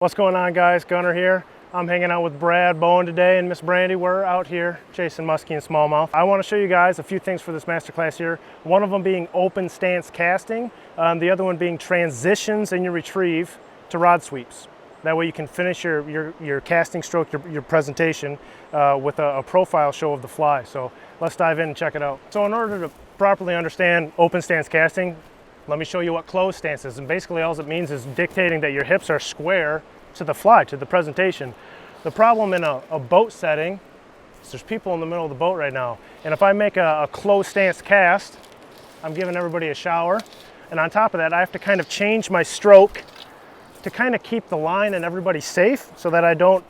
What's going on, guys? Gunnar here. I'm hanging out with Brad Bowen today and Miss Brandy. We're out here chasing muskie and smallmouth. I want to show you guys a few things for this masterclass here. One of them being open stance casting, the other one being transitions in your retrieve to rod sweeps. That way you can finish your casting stroke, your presentation with a profile show of the fly. So let's dive in and check it out. So in order to properly understand open stance casting, let me show you what closed stance is. And basically all it means is dictating that your hips are square to the fly, to the presentation. The problem in a boat setting is there's people in the middle of the boat right now. And if I make a closed stance cast, I'm giving everybody a shower. And on top of that, I have to kind of change my stroke to kind of keep the line and everybody safe so that I don't,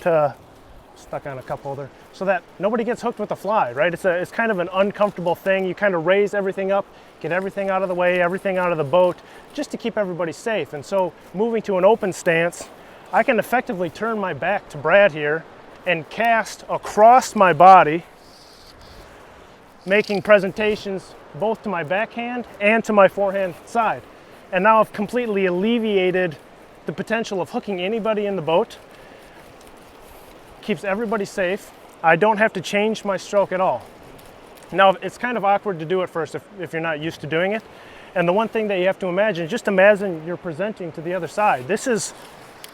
stuck on a cup holder, so that nobody gets hooked with the fly, right? It's kind of an uncomfortable thing. You kind of raise everything up, get everything out of the way, everything out of the boat, just to keep everybody safe. And so moving to an open stance, I can effectively turn my back to Brad here and cast across my body, making presentations both to my backhand and to my forehand side. And now I've completely alleviated the potential of hooking anybody in the boat. Keeps everybody safe. I don't have to change my stroke at all. Now, it's kind of awkward to do it first if you're not used to doing it. And the one thing that you have to imagine, just imagine you're presenting to the other side. This is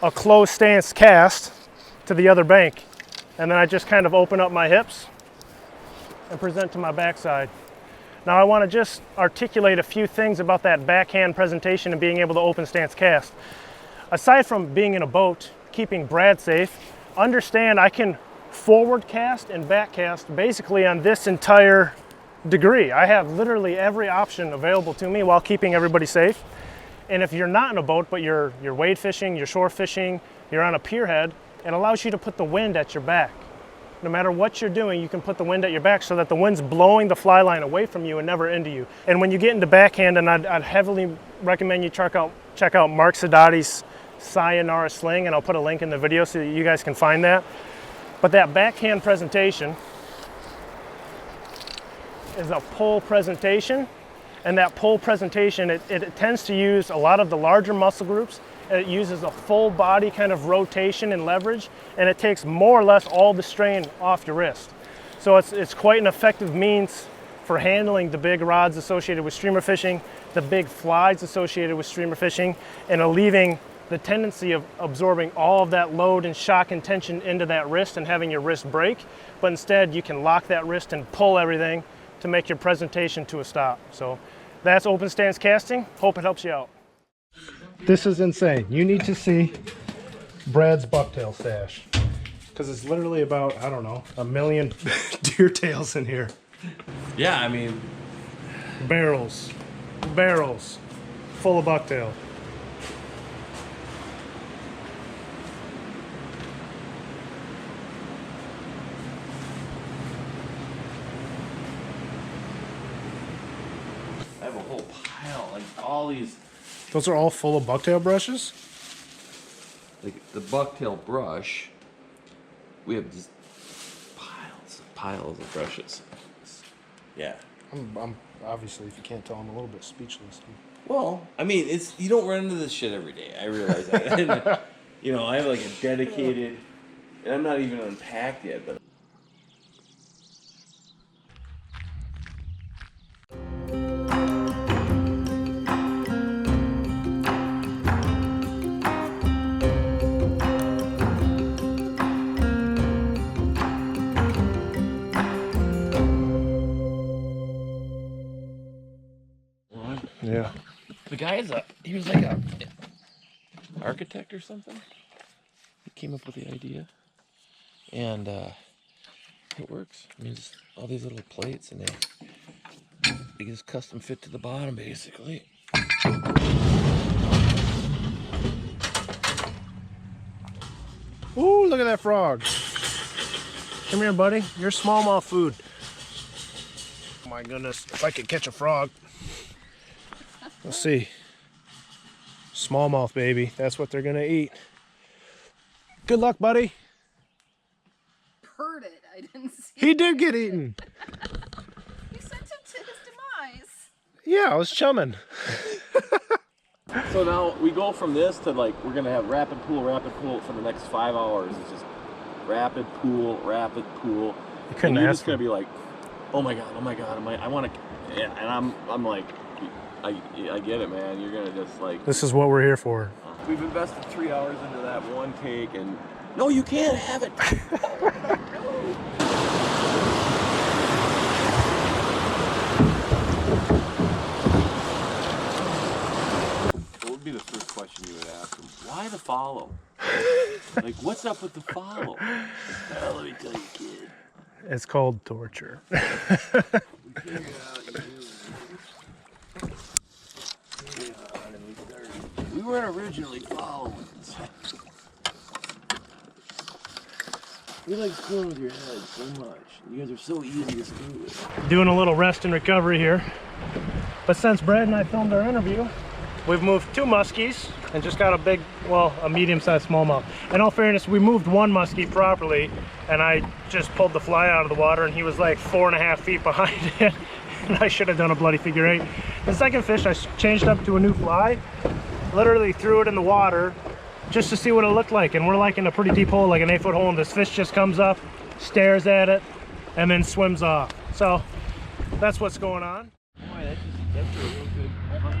a closed stance cast to the other bank. And then I just kind of open up my hips and present to my backside. Now I want to just articulate a few things about that backhand presentation and being able to open stance cast. Aside from being in a boat, keeping Brad safe, understand I can forward cast and back cast basically on this entire degree. I have literally every option available to me while keeping everybody safe. And if you're not in a boat, but you're wade fishing, you're shore fishing, you're on a pierhead, it allows you to put the wind at your back. No matter what you're doing, you can put the wind at your back so that the wind's blowing the fly line away from you and never into you. And when you get into backhand, and I'd heavily recommend you check out Mark Sadati's Sayonara Sling, and I'll put a link in the video so that you guys can find that. But that backhand presentation is a pull presentation, and that pull presentation, it tends to use a lot of the larger muscle groups. It uses a full body kind of rotation and leverage, and it takes more or less all the strain off your wrist. So it's quite an effective means for handling the big rods associated with streamer fishing, the big flies associated with streamer fishing, and alleviating the tendency of absorbing all of that load and shock and tension into that wrist and having your wrist break. But instead, you can lock that wrist and pull everything to make your presentation to a stop. So that's open stance casting. Hope it helps you out. This is insane. You need to see Brad's bucktail stash, because it's literally about, I don't know, 1 million deer tails in here. Yeah, I mean, barrels full of bucktail. I have a whole pile, like all these. Those are all full of bucktail brushes? Like the bucktail brush, we have just piles of brushes. Yeah. I'm obviously, if you can't tell, I'm a little bit speechless. Well, I mean, you don't run into this shit every day. I realize that. And, I have like a dedicated, and I'm not even unpacked yet, but. Yeah. The guy he was like a architect or something. He came up with the idea, and it works. I mean, just all these little plates, and they just custom fit to the bottom, basically. Ooh, look at that frog. Come here, buddy. You're smallmouth food. Oh my goodness, if I could catch a frog. Let's see. Smallmouth, baby. That's what they're gonna eat. Good luck, buddy. Heard it. I didn't see He did get eaten. You sent him to his demise. Yeah, I was chumming. So now we go from this to like we're gonna have rapid pool for the next 5 hours. It's just rapid pool. You couldn't and you're ask just gonna for be like, oh my god, I want to, yeah, and I'm like, I get it, man. You're gonna just like. This is what we're here for. We've invested 3 hours into that one take, and no, you can't have it. What would be the first question you would ask him? Why the follow? Like, what's up with the follow? Well, let me tell you, kid. It's called torture. We weren't originally following. We like screwing with your head so much. You guys are so easy to screw with. Doing a little rest and recovery here. But since Brad and I filmed our interview, we've moved 2 muskies and just got a big, well, a medium-sized smallmouth. In all fairness, we moved 1 muskie properly, and I just pulled the fly out of the water, and he was like 4.5 feet behind it. And I should have done a bloody figure 8. The second fish, I changed up to a new fly, literally threw it in the water just to see what it looked like. And we're like in a pretty deep hole, like an 8-foot hole, and this fish just comes up, stares at it, and then swims off. So that's what's going on. Boy, that's a real good puzzle.